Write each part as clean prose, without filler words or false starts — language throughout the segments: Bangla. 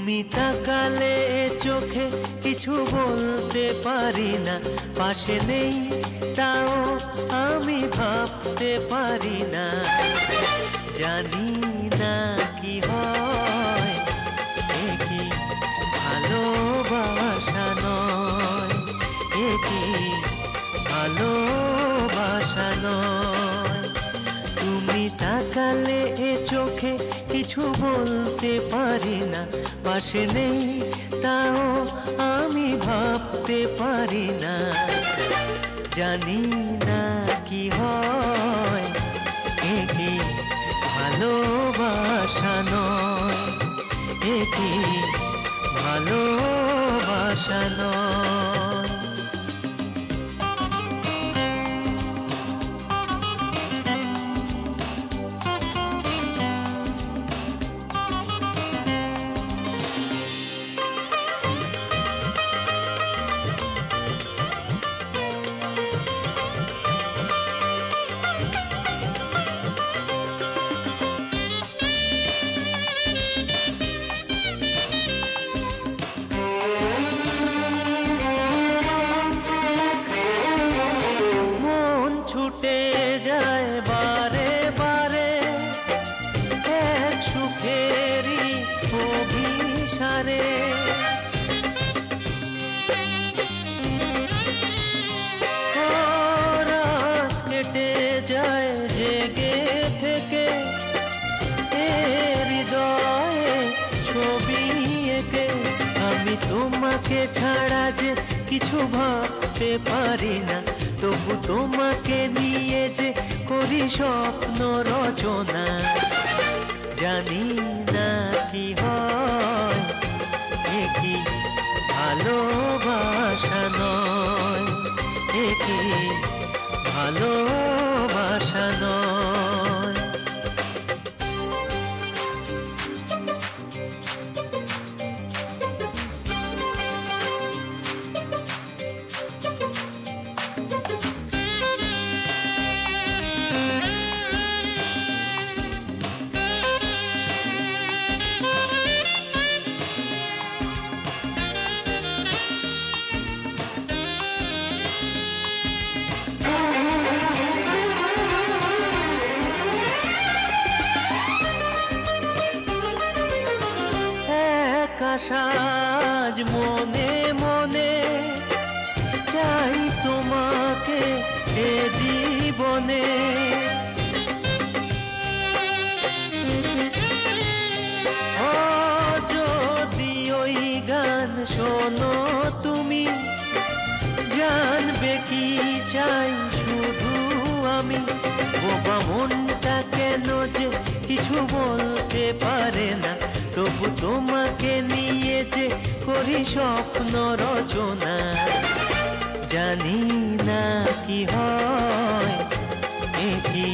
তুমি তাকালে চোখে কিছু বলতে পারি না, পাশে নেই তাও আমি ভাবতে পারি না। জানি না কি হয়, এ কি ভালোবাসা নয়, এ কি ভালোবাসা নয়। তুমি তাকালে চোখে কিছু বলতে পারি না, পাশে নেই তাও আমি ভাবতে পারি না। জানি না কি হয়, এ কি ভালোবাসা নয়, এ কি ভালোবাসা নয়। ছুটে যায় বারে বারে এক সুখেরই অভিসারে। রাত কেটে যায় জেগে থেকে হৃদয়ে ছবি এঁকে। আমি তোমাকে ছাড়া যে কিছু ভাবতে পারি না, তবু তোমাকে নিয়ে যে করি স্বপ্ন রচনা। জানি না কি হয়, এ কি ভালোবাসা নয়, এ কি ভালোবাসা নয়। সাজ মনে মনে চাই তোমাকে এ জীবনে। ও যদি ওই গান শোনো তুমি, জানবে কি চাই শুধু আমি। বোবা মনটা কেন যে কিছু বলতে পারে না, তবু তোমাকে নিয়ে যে করি স্বপ্ন রচনা। জানি না কি হয়, এ কি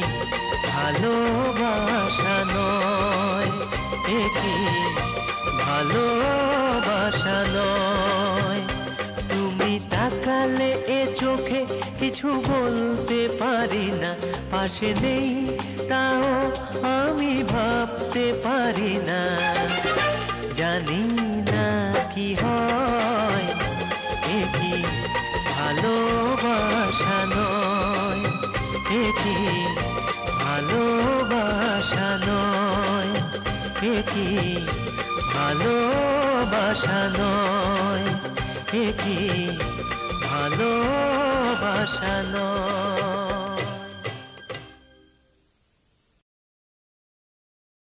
ভালোবাসা নয়, এ কি ভালোবাসা নয়। তুমি তাকালে চোখে কিছু বলতে পারি না, পাশে নেই তাও আমি ভাবতে পারি না। জানি না কি হয়, এ কি ভালোবাসা নয়, এ কি ভালোবাসা নয়, এ কি ভালোবাসা নয়, এ কি ভালোবাসা নয়।